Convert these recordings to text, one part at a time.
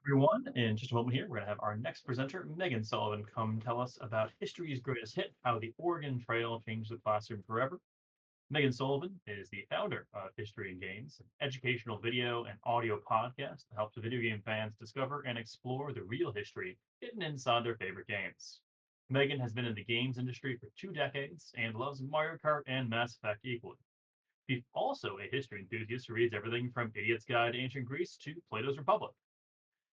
Everyone. In just a moment here, we're going to have our next presenter, Meghan Sullivan, come tell us about history's greatest hit, how the Oregon Trail changed the classroom forever. Meghan Sullivan is the founder of History and Games, an educational video and audio podcast that helps video game fans discover and explore the real history hidden inside their favorite games. Meghan has been in the games industry for 2 decades and loves Mario Kart and Mass Effect equally. She's also a history enthusiast who reads everything from Idiot's Guide to Ancient Greece to Plato's Republic.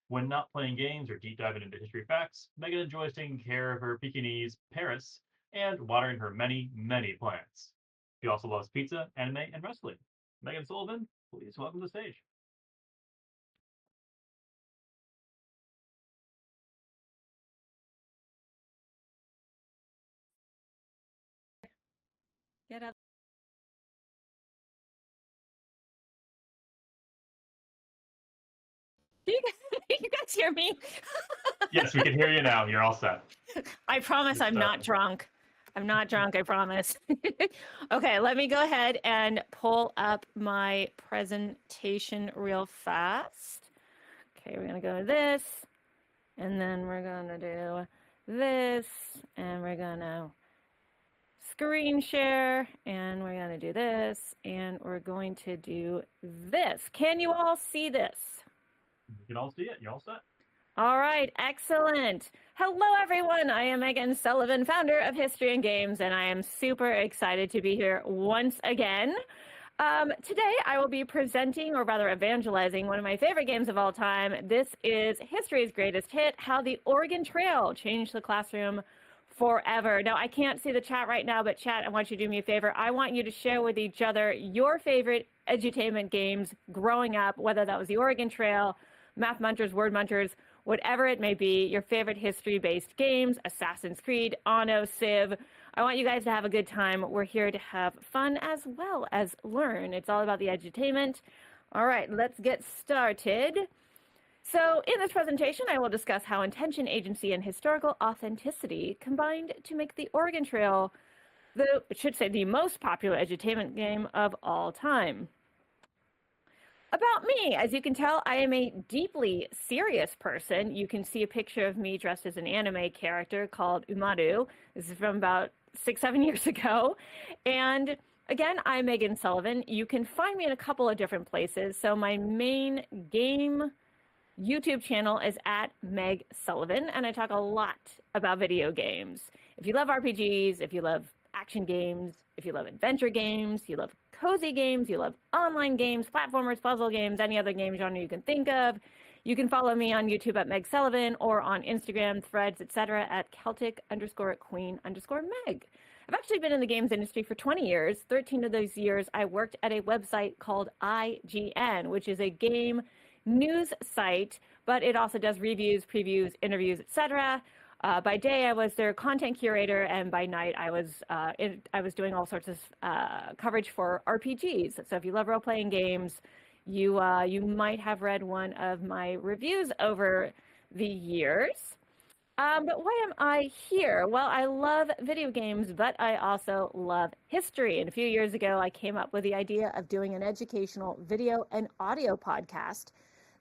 When not playing games or deep diving into history facts, Meghan enjoys taking care of her Pekingese Paris and watering her many, many plants. She also loves pizza, anime, and wrestling. Meghan Sullivan, please welcome to the stage. Get up. You guys hear me? Yes, we can hear you now. You're all set. I promise I'm not drunk. I'm not drunk, I promise. Okay, let me go ahead and pull up my presentation real fast. Okay, we're gonna go to this, and then we're gonna do this, and we're gonna screen share, and we're gonna do this, and we're going to do this. Can you all see this? You can all see it. You're all set. All right, excellent. Hello, everyone. I am Meghan Sullivan, founder of History and Games, and I am super excited to be here once again. Today, I will be presenting, or rather evangelizing, one of my favorite games of all time. This is History's Greatest Hit, How the Oregon Trail Changed the Classroom Forever. Now, I can't see the chat right now, but chat, I want you to do me a favor. I want you to share with each other your favorite edutainment games growing up, whether that was the Oregon Trail, Math Munchers, Word Munchers, whatever it may be, your favorite history-based games, Assassin's Creed, Anno, Civ. I want you guys to have a good time. We're here to have fun as well as learn. It's all about the edutainment. All right, let's get started. So in this presentation, I will discuss how intention, agency, and historical authenticity combined to make the Oregon Trail the most popular edutainment game of all time. About me, as you can tell, I am a deeply serious person. You can see a picture of me dressed as an anime character called Umaru. This is from about 6-7 years ago. And again, I'm Meghan Sullivan. You can find me in a couple of different places. So my main game YouTube channel is at Meg Sullivan, and I talk a lot about video games. If you love RPGs, if you love action games, if you love adventure games, you love cozy games, you love online games, platformers, puzzle games, any other game genre you can think of, you can follow me on YouTube at Meg Sullivan or on Instagram, Threads, etc. at Celtic_Queen_Meg. I've actually been in the games industry for 20 years. 13 of those years, I worked at a website called IGN, which is a game news site, but it also does reviews, previews, interviews, etc. By day, I was their content curator, and by night, I was doing all sorts of coverage for RPGs. So if you love role-playing games, you might have read one of my reviews over the years. But why am I here? Well, I love video games, but I also love history. And a few years ago, I came up with the idea of doing an educational video and audio podcast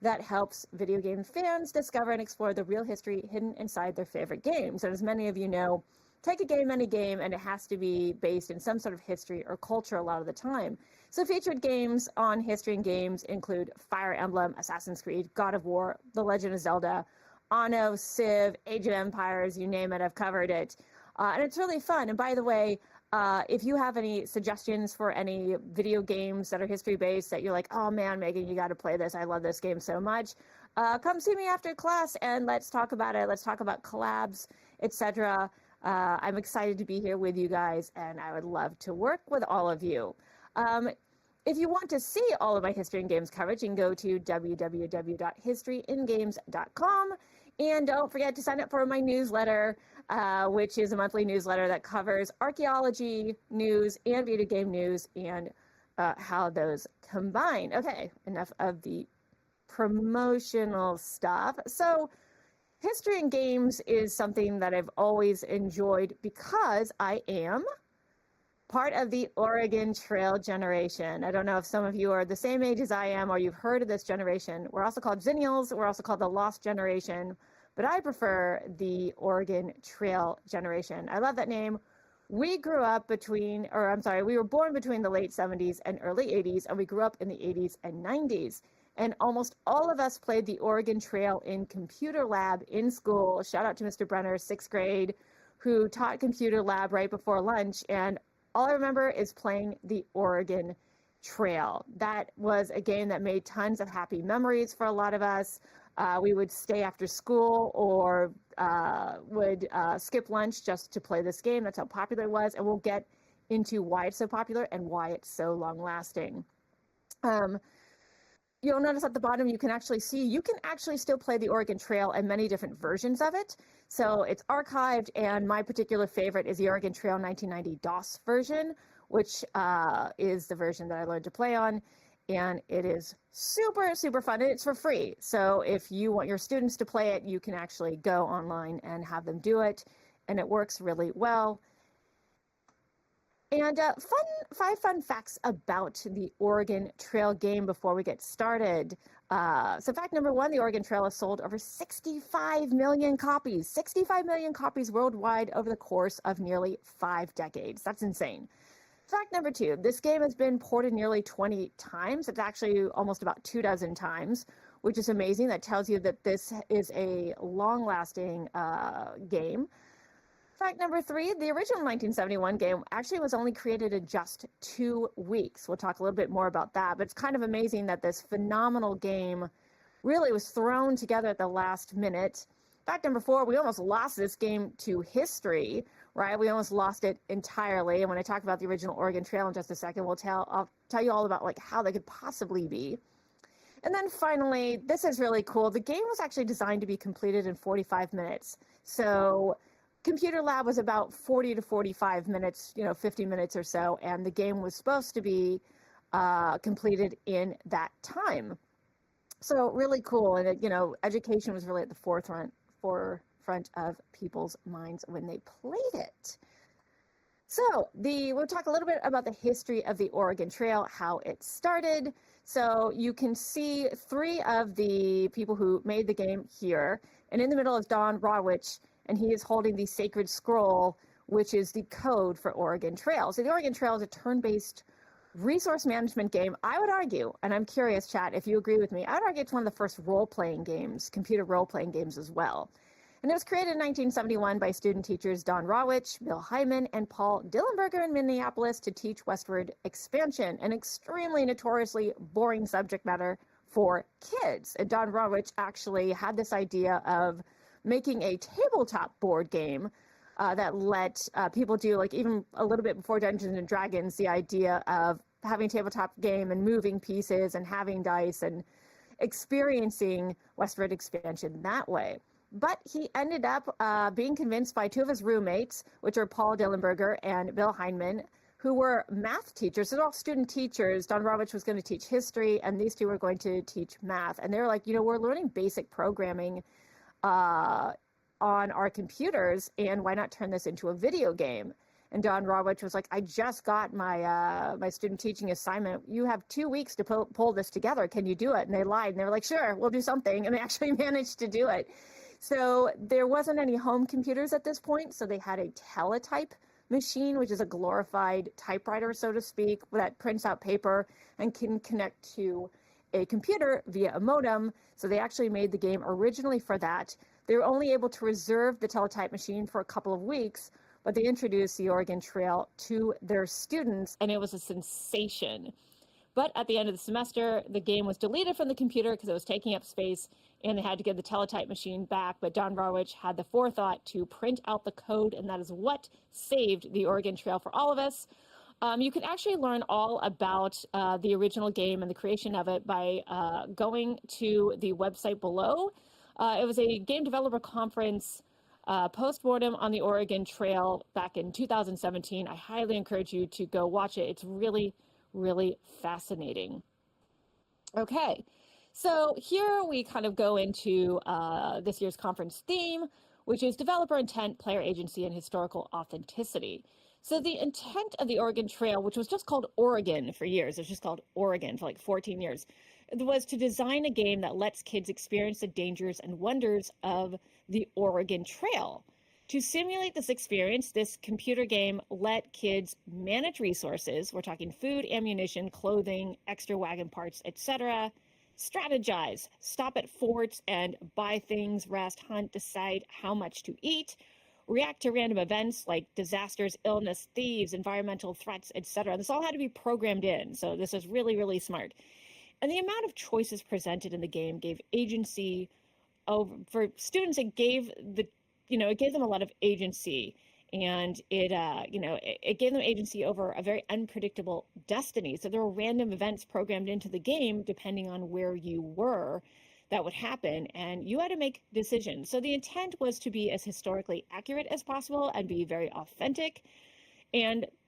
that helps video game fans discover and explore the real history hidden inside their favorite games. And as many of you know, take a game, any game, and it has to be based in some sort of history or culture a lot of the time. So featured games on History and Games include Fire Emblem, Assassin's Creed, God of War, The Legend of Zelda, Anno, Civ, Age of Empires, you name it, I've covered it. And it's really fun. And by the way, if you have any suggestions for any video games that are history-based that you're like, oh man, Meghan, you got to play this. I love this game so much. Come see me after class and let's talk about it. Let's talk about collabs, etc. I'm excited to be here with you guys, and I would love to work with all of you. If you want to see all of my History and Games coverage, you can go to www.historyingames.com. And don't forget to sign up for my newsletter, which is a monthly newsletter that covers archaeology news and video game news and how those combine. Okay, enough of the promotional stuff. So History and Games is something that I've always enjoyed because I am part of the Oregon Trail generation. I don't know if some of you are the same age as I am or you've heard of this generation. We're also called Zennials. We're also called the Lost Generation, but I prefer the Oregon Trail generation. I love that name. We grew up between, or I'm sorry, we were born between the late 70s and early 80s, and we grew up in the 80s and 90s. And almost all of us played the Oregon Trail in computer lab in school. Shout out to Mr. Brenner, 6th grade, who taught computer lab right before lunch. And all I remember is playing the Oregon Trail. That was a game that made tons of happy memories for a lot of us. We would stay after school or would skip lunch just to play this game. That's how popular it was. And we'll get into why it's so popular and why it's so long lasting. You'll notice at the bottom, you can actually still play the Oregon Trail and many different versions of it. So it's archived, and my particular favorite is the Oregon Trail 1990 DOS version, which is the version that I learned to play on. And it is super, super fun, and it's for free. So if you want your students to play it, you can actually go online and have them do it, and it works really well. And 5 fun facts about the Oregon Trail game before we get started. So fact number 1, the Oregon Trail has sold over 65 million copies, 65 million copies worldwide over the course of nearly 5 decades. That's insane. Fact number 2, this game has been ported nearly 20 times. It's actually almost about 24 times, which is amazing. That tells you that this is a long-lasting game. Fact number 3, the original 1971 game actually was only created in just 2 weeks. We'll talk a little bit more about that, but it's kind of amazing that this phenomenal game really was thrown together at the last minute. Fact number 4, we almost lost this game to history, right? We almost lost it entirely. And when I talk about the original Oregon Trail in just a second, I'll tell you all about like how they could possibly be. And then finally, this is really cool. The game was actually designed to be completed in 45 minutes. So Computer Lab was about 40 to 45 minutes, 50 minutes or so, and the game was supposed to be completed in that time. So really cool, and education was really at the forefront of people's minds when they played it. So we'll talk a little bit about the history of the Oregon Trail, how it started. So you can see 3 of the people who made the game here, and in the middle is Don Rawich, and he is holding the Sacred Scroll, which is the code for Oregon Trail. So the Oregon Trail is a turn-based resource management game. I would argue, and I'm curious, chat, if you agree with me, I would argue it's one of the first role-playing games, computer role-playing games as well. And it was created in 1971 by student teachers Don Rawich, Bill Hyman, and Paul Dillenberger in Minneapolis to teach westward expansion, an extremely notoriously boring subject matter for kids. And Don Rawich actually had this idea of making a tabletop board game that let people do, like even a little bit before Dungeons and Dragons, the idea of having a tabletop game and moving pieces and having dice and experiencing westward expansion that way. But he ended up being convinced by 2 of his roommates, which are Paul Dillenberger and Bill Hyman, who were math teachers. So they're all student teachers. Don Rawich was going to teach history, and these 2 were going to teach math. And they were like, we're learning basic programming on our computers, and why not turn this into a video game? And Don Rawich was like, I just got my my student teaching assignment. You have 2 weeks to pull this together. Can you do it? And they lied, and they were like, sure, we'll do something. And they actually managed to do it. So there wasn't any home computers at this point, so they had a teletype machine, which is a glorified typewriter, so to speak, that prints out paper and can connect to a computer via a modem. So they actually made the game originally for that. They were only able to reserve the teletype machine for a couple of weeks, but they introduced the Oregon Trail to their students, and it was a sensation. But at the end of the semester, the game was deleted from the computer because it was taking up space, and they had to give the teletype machine back. But Don Rawich had the forethought to print out the code, and that is what saved the Oregon Trail for all of us. You can actually learn all about the original game and the creation of it by going to the website below. It was a game developer conference post-mortem on the Oregon Trail back in 2017. I highly encourage you to go watch it. It's really, really fascinating. Okay, so here we kind of go into this year's conference theme, which is developer intent, player agency, and historical authenticity. So the intent of the Oregon Trail, which was just called Oregon for years, it was just called Oregon for like 14 years, was to design a game that lets kids experience the dangers and wonders of the Oregon Trail. To simulate this experience, this computer game let kids manage resources. We're talking food, ammunition, clothing, extra wagon parts, etc. Strategize, stop at forts and buy things, rest, hunt, decide how much to eat, react to random events like disasters, illness, thieves, environmental threats, etc. This all had to be programmed in. So this is really, really smart. And the amount of choices presented in the game gave agency over for students. It gave them a lot of agency, and it gave them agency over a very unpredictable destiny. So there were random events programmed into the game depending on where you were that would happen, and you had to make decisions. So the intent was to be as historically accurate as possible and be very authentic.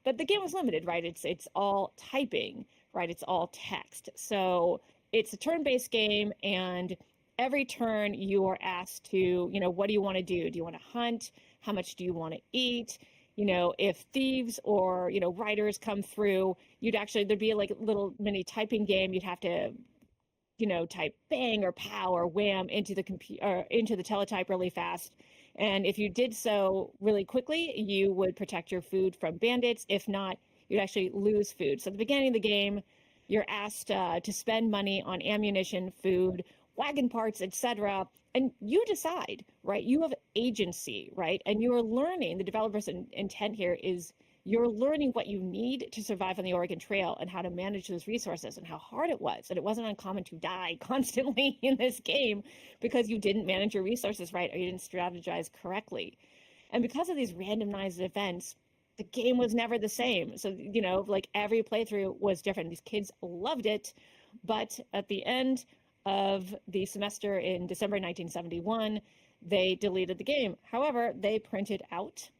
But the game was limited, right? It's all typing, right? It's all text. So it's a turn-based game, and every turn you are asked to, what do you want to do? Do you want to hunt? How much do you want to eat? If thieves or, riders come through, there'd be like a little mini typing game. You'd have to, type bang or pow or wham into the computer, into the teletype really fast. And if you did so really quickly, you would protect your food from bandits. If not, you'd actually lose food. So at the beginning of the game, you're asked to spend money on ammunition, food, wagon parts, etc. And you decide, right? You have agency, right? And you are learning, the developer's intent here is you're learning what you need to survive on the Oregon Trail and how to manage those resources and how hard it was. And it wasn't uncommon to die constantly in this game because you didn't manage your resources right or you didn't strategize correctly. And because of these randomized events, the game was never the same. So, like every playthrough was different. These kids loved it, but at the end of the semester in December 1971, they deleted the game. However, they printed out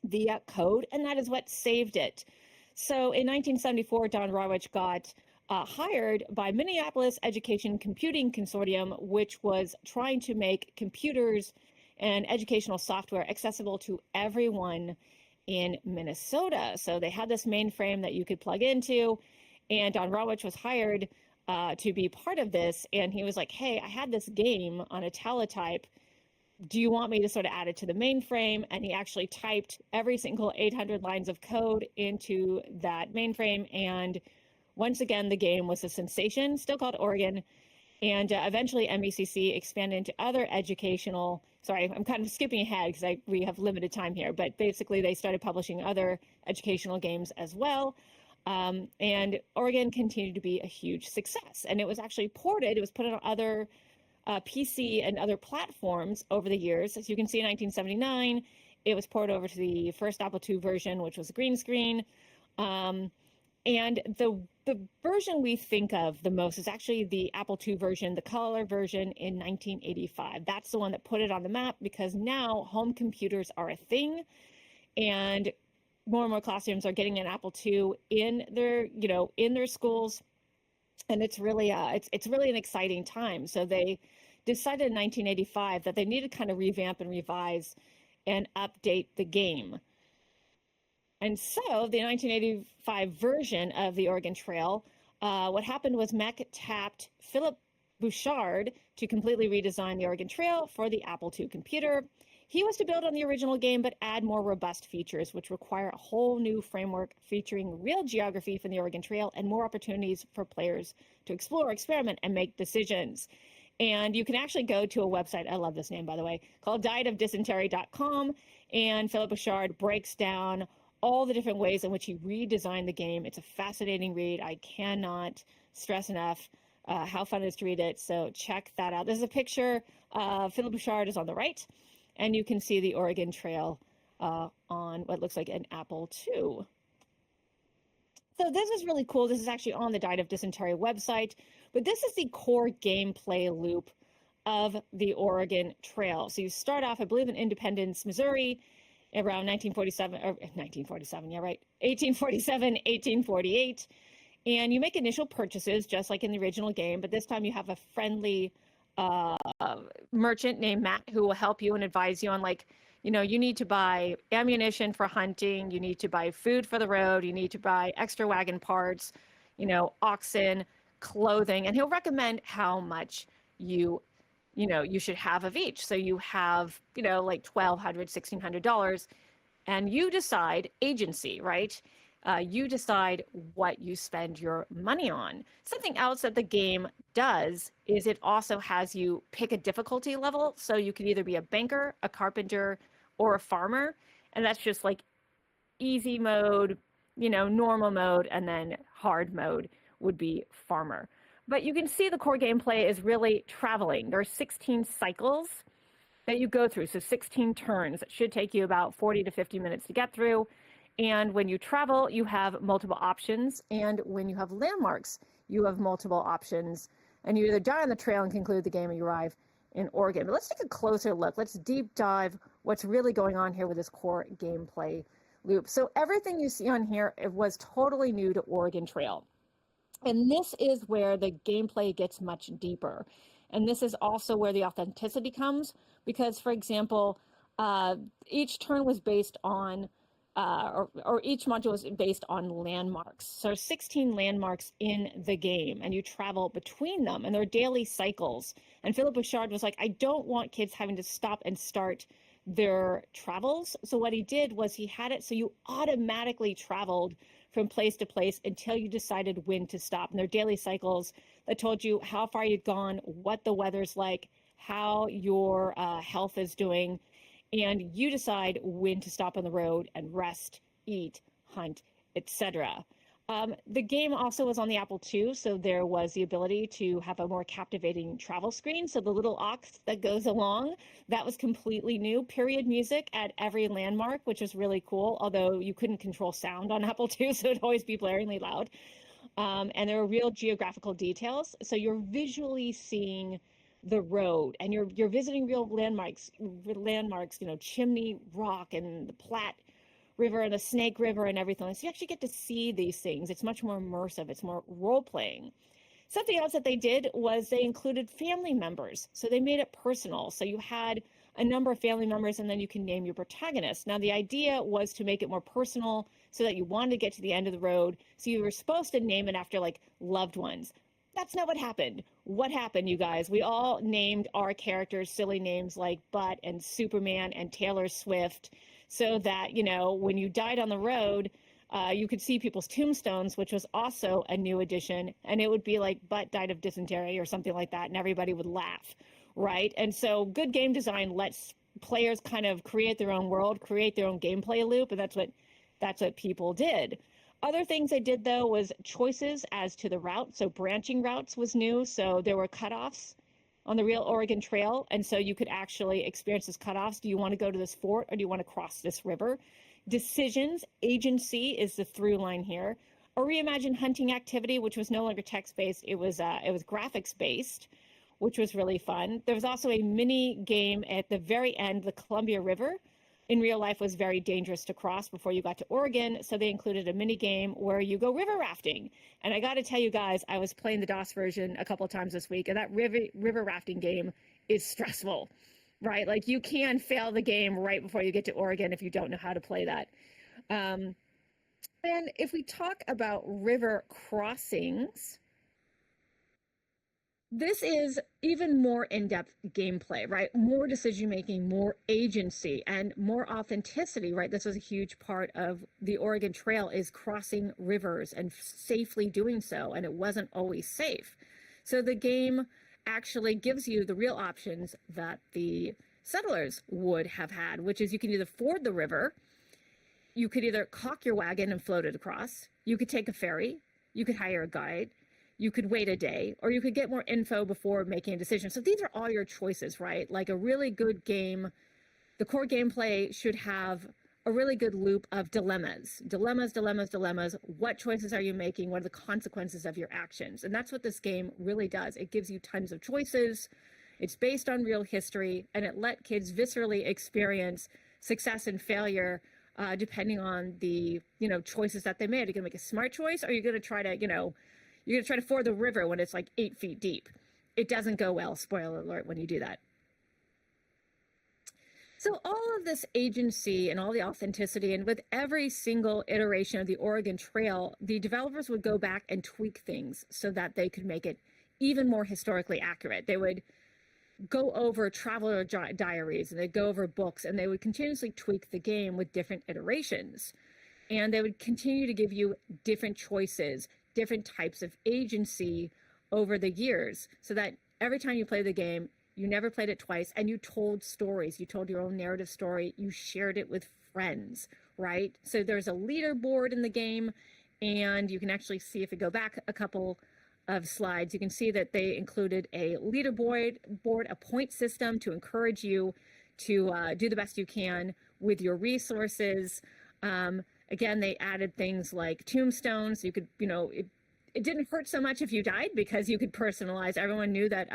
the code, and that is what saved it. So in 1974, Don Rawich got hired by Minneapolis Education Computing Consortium, which was trying to make computers and educational software accessible to everyone in Minnesota. So they had this mainframe that you could plug into, and Don Rawich was hired to be part of this. And he was like, hey, I had this game on a teletype. Do you want me to sort of add it to the mainframe? And he actually typed every single 800 lines of code into that mainframe. And once again, the game was a sensation, still called Oregon. And eventually MBCC expanded into other educational, sorry, I'm kind of skipping ahead because we have limited time here, but basically they started publishing other educational games as well. And Oregon continued to be a huge success. And it was actually ported, it was put on other PC and other platforms over the years. As you can see, in 1979, it was ported over to the first Apple II version, which was a green screen. And the version we think of the most is actually the Apple II version, the color version in 1985. That's the one that put it on the map because now home computers are a thing, and more classrooms are getting an Apple II in their schools, and it's really it's really an exciting time. So they decided in 1985 that they needed to kind of revamp and revise and update the game. And so the 1985 version of the Oregon Trail, what happened was MEC tapped Philip Bouchard to completely redesign the Oregon Trail for the Apple II computer. He was to build on the original game, but add more robust features, which require a whole new framework featuring real geography from the Oregon Trail and more opportunities for players to explore, experiment, and make decisions. And you can actually go to a website, I love this name, by the way, called dietofdysentery.com, and Philip Bouchard breaks down all the different ways in which he redesigned the game. It's a fascinating read. I cannot stress enough how fun it is to read it, so check that out. There's a picture. Philip Bouchard is on the right, and you can see the Oregon Trail on what looks like an Apple II. So this is really cool. This is actually on the Diet of Dysentery website, but this is the core gameplay loop of the Oregon Trail. So you start off, I believe, in Independence, Missouri, around 1947, or 1947, yeah, right, 1847, 1848, and you make initial purchases just like in the original game, but this time you have a friendly merchant named Matt who will help you and advise you on, like, You know, you need to buy ammunition for hunting, you need to buy food for the road, you need to buy extra wagon parts, you know, oxen, clothing, and he'll recommend how much you you should have of each. So you have, you know, like $1,200, $1,600, and you decide agency, right? You decide what you spend your money on. Something else that the game does is it also has you pick a difficulty level. So you can either be a banker, a carpenter, or a farmer. And that's just like easy mode, you know, normal mode, and then hard mode would be farmer. But you can see the core gameplay is really traveling. There are 16 cycles that you go through. So 16 turns. It should take you about 40 to 50 minutes to get through. And when you travel, you have multiple options. And when you have landmarks, you have multiple options. And you either die on the trail and conclude the game, or you arrive in Oregon. But let's take a closer look. Let's deep dive what's really going on here with this core gameplay loop. So everything you see on here, it was totally new to Oregon Trail. And this is where the gameplay gets much deeper. And this is also where the authenticity comes, because, for example, each turn was based on, or each module was based on landmarks. So 16 landmarks in the game, and you travel between them, and there are daily cycles. And Philip Bouchard was like, I don't want kids having to stop and start their travels. So what he did was he had it so you automatically traveled from place to place until you decided when to stop. And there are daily cycles that told you how far you'd gone, what the weather's like, how your health is doing, and you decide when to stop on the road and rest, eat, hunt, etc. The game also was on the Apple II, so there was the ability to have a more captivating travel screen. So the little ox that goes along, that was completely new. Period music at every landmark, which was really cool, although you couldn't control sound on Apple II, so it'd always be blaringly loud. And there were real geographical details. So you're visually seeing the road, and you're visiting real landmarks, you know, Chimney Rock and the Platte River and the Snake River and everything. So you actually get to see these things. It's much more immersive. It's more role playing. Something else that they did was they included family members. So they made it personal. So you had a number of family members, and then you can name your protagonist. Now, the idea was to make it more personal so that you wanted to get to the end of the road. So you were supposed to name it after like loved ones. That's not what happened. What happened, you guys? We all named our characters silly names like Butt and Superman and Taylor Swift, so that, you know, when you died on the road, you could see people's tombstones, which was also a new addition. And it would be like Butt died of dysentery or something like that, and everybody would laugh, right? And so good game design lets players kind of create their own world, create their own gameplay loop, and that's what people did. Other things I did, though, was choices as to the route. So branching routes was new. So there were cutoffs on the real Oregon Trail. And so you could actually experience those cutoffs. Do you want to go to this fort, or do you want to cross this river? Decisions, agency is the through line here. A reimagined hunting activity, which was no longer text-based. It was graphics-based, which was really fun. There was also a mini game at the very end, the Columbia River. In real life was very dangerous to cross before you got to Oregon, so they included a mini game where you go river rafting. And I got to tell you guys, I was playing the DOS version a couple of times this week, and that river rafting game is stressful, right? Like, you can fail the game right before you get to Oregon if you don't know how to play that. And if we talk about river crossings, this is even more in-depth gameplay, right? More decision-making, more agency, and more authenticity, right? This was a huge part of the Oregon Trail, is crossing rivers and safely doing so, and it wasn't always safe. So the game actually gives you the real options that the settlers would have had, which is you can either ford the river, you could either caulk your wagon and float it across, you could take a ferry, you could hire a guide, you could wait a day, or you could get more info before making a decision. So these are all your choices, right? Like a really good game, the core gameplay should have a really good loop of dilemmas. Dilemmas. What choices are you making? What are the consequences of your actions? And that's what this game really does. It gives you tons of choices. It's based on real history, and it let kids viscerally experience success and failure depending on the, choices that they made. Are you gonna make a smart choice, or are you gonna try to, you're gonna try to ford the river when it's like 8 feet deep? It doesn't go well, spoiler alert, when you do that. So all of this agency and all the authenticity, and with every single iteration of the Oregon Trail, the developers would go back and tweak things so that they could make it even more historically accurate. They would go over traveler diaries, and they'd go over books, and they would continuously tweak the game with different iterations. And they would continue to give you different choices, different types of agency over the years, so that every time you play the game, you never played it twice, and you told stories. You told your own narrative story. You shared it with friends, right? So there's a leaderboard in the game, and you can actually see, if you go back a couple of slides, you can see that they included a leaderboard, a point system to encourage you to do the best you can with your resources. Again, they added things like tombstones. You could, it didn't hurt so much if you died, because you could personalize. Everyone knew that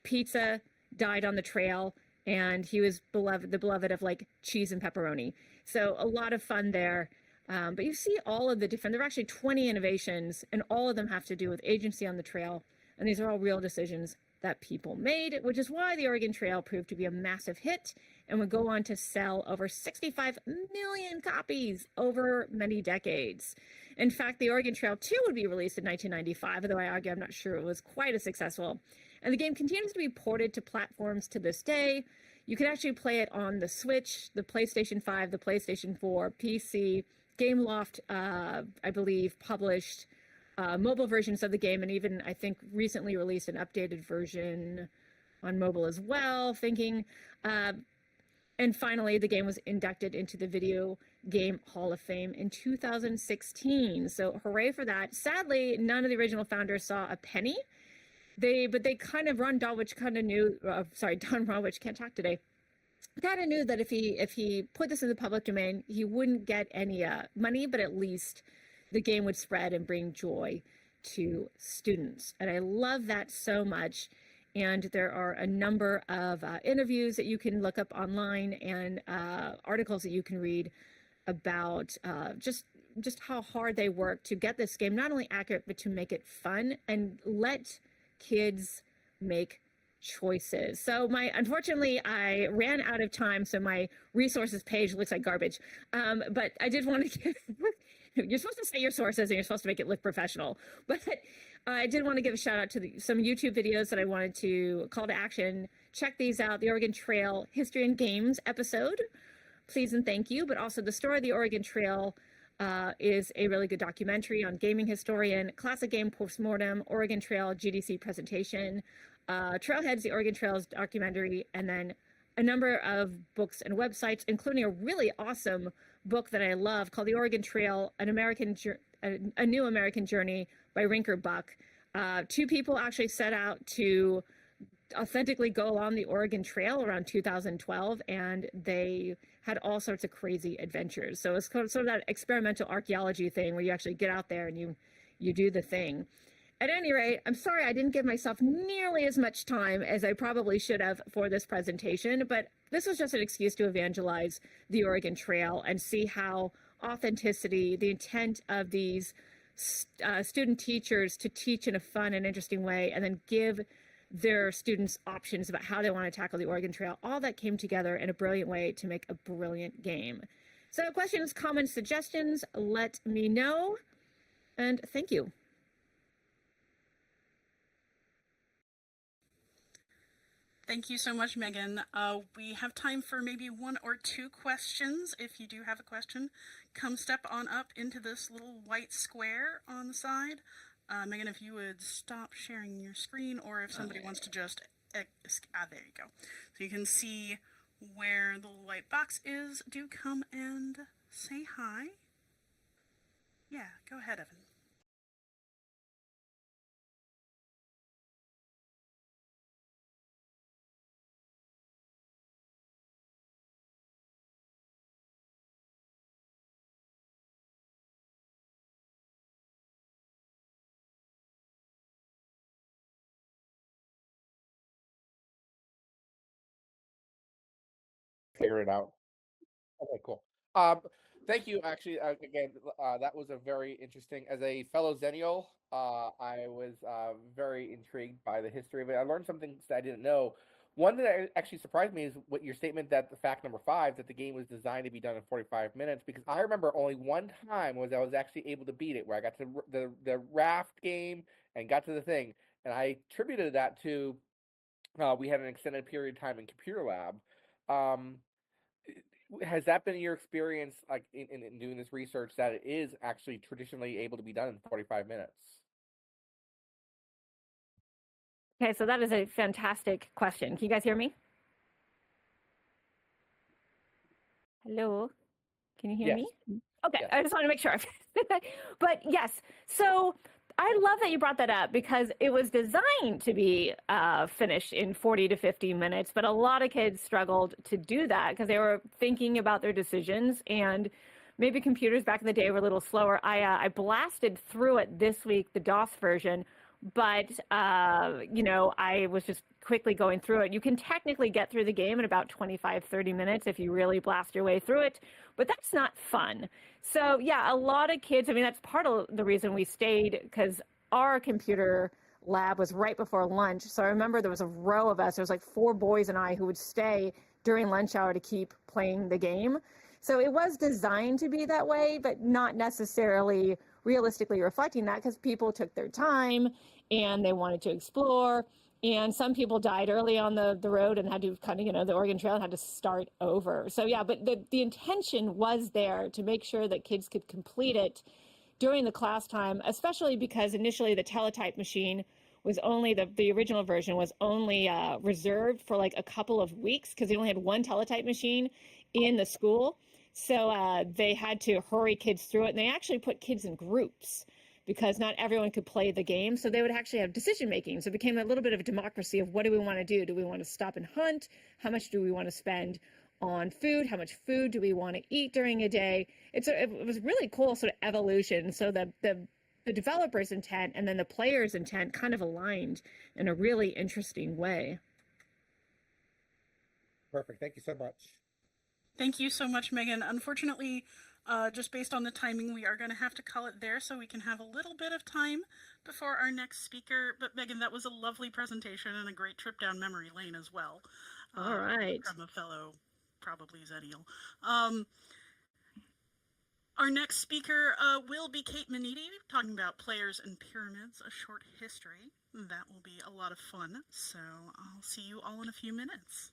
Pizza died on the trail, and he was the beloved of like cheese and pepperoni. So a lot of fun there. But you see all of the different, there are actually 20 innovations, and all of them have to do with agency on the trail. And these are all real decisions that people made, which is why the Oregon Trail proved to be a massive hit and would go on to sell over 65 million copies over many decades. In fact, the Oregon Trail 2 would be released in 1995, although I argue I'm not sure it was quite as successful. And the game continues to be ported to platforms to this day. You can actually play it on the Switch, the PlayStation 5, the PlayStation 4, PC. Gameloft, I believe, published mobile versions of the game, and even, I think, recently released an updated version on mobile as well, and finally, the game was inducted into the Video Game Hall of Fame in 2016. So hooray for that. Sadly, none of the original founders saw a penny. But they kind of, Don Rawitch can't talk today, kind of knew that if he put this in the public domain, he wouldn't get any money, but at least the game would spread and bring joy to students. And I love that so much. And there are a number of interviews that you can look up online, and articles that you can read about just how hard they work to get this game not only accurate, but to make it fun and let kids make choices. So unfortunately, I ran out of time, so my resources page looks like garbage. But I did want to give, you're supposed to say your sources, and you're supposed to make it look professional. But I did want to give a shout out to some YouTube videos that I wanted to call to action. Check these out: the Oregon Trail History and Games episode, please and thank you. But also the Story of the Oregon Trail is a really good documentary on gaming historian, classic game postmortem, Oregon Trail GDC presentation, Trailheads, the Oregon Trails documentary, and then a number of books and websites, including a really awesome book that I love called The Oregon Trail, a New American Journey by Rinker Buck. Two people actually set out to authentically go along the Oregon Trail around 2012, and they had all sorts of crazy adventures. So it's sort of that experimental archaeology thing where you actually get out there and you do the thing. At any rate, I'm sorry I didn't give myself nearly as much time as I probably should have for this presentation, but this was just an excuse to evangelize the Oregon Trail and see how authenticity, the intent of these student teachers to teach in a fun and interesting way, and then give their students options about how they want to tackle the Oregon Trail, all that came together in a brilliant way to make a brilliant game. So questions, comments, suggestions, let me know, and thank you. Thank you so much, Megan. We have time for maybe one or two questions. If you do have a question, come step on up into this little white square on the side. Megan, if you would stop sharing your screen, or if somebody wants to just, there you go. So you can see where the little white box is. Do come and say hi. Yeah, go ahead, Evan. Figure it out. Okay, cool. Thank you. Actually, again, that was a very interesting. As a fellow Zennial, I was very intrigued by the history of it. I learned some things that I didn't know. One that actually surprised me is what your statement that the fact number five that the game was designed to be done in 45 minutes. Because I remember only one time was I was actually able to beat it, where I got to the raft game and got to the thing, and I attributed that to we had an extended period of time in computer lab. Um, has that been your experience, like in doing this research, that it is actually traditionally able to be done in 45 minutes? Okay, so that is a fantastic question. Can you guys hear me? Hello? Can you hear Yes. me? Okay, Yes. I just want to make sure. But yes, so I love that you brought that up because it was designed to be finished in 40 to 50 minutes, but a lot of kids struggled to do that because they were thinking about their decisions, and maybe computers back in the day were a little slower. I blasted through it this week, the DOS version, but I was just quickly going through it. You can technically get through the game in about 25, 30 minutes if you really blast your way through it, but that's not fun. So yeah, a lot of kids, I mean, that's part of the reason we stayed, because our computer lab was right before lunch. So I remember there was a row of us, there was like 4 boys and I who would stay during lunch hour to keep playing the game. So it was designed to be that way, but not necessarily realistically reflecting that, because people took their time and they wanted to explore. And some people died early on the road and had to kind of, the Oregon Trail had to start over. So yeah, but the intention was there to make sure that kids could complete it during the class time, especially because initially the teletype machine was only, the original version was only reserved for like a couple of weeks because they only had one teletype machine in the school. So they had to hurry kids through it, and they actually put kids in groups because not everyone could play the game. So they would actually have decision making. So it became a little bit of a democracy of what do we want to do? Do we want to stop and hunt? How much do we want to spend on food? How much food do we want to eat during a day? It was really cool sort of evolution. So the developer's intent and then the player's intent kind of aligned in a really interesting way. Perfect. Thank you so much. Thank you so much, Megan. Unfortunately, just based on the timing, we are going to have to call it there so we can have a little bit of time before our next speaker. But Megan, that was a lovely presentation and a great trip down memory lane as well. All right. From a fellow, probably Zennial. Our next speaker will be Kate Maniti, talking about Players and Pyramids, a short history. That will be a lot of fun. So I'll see you all in a few minutes.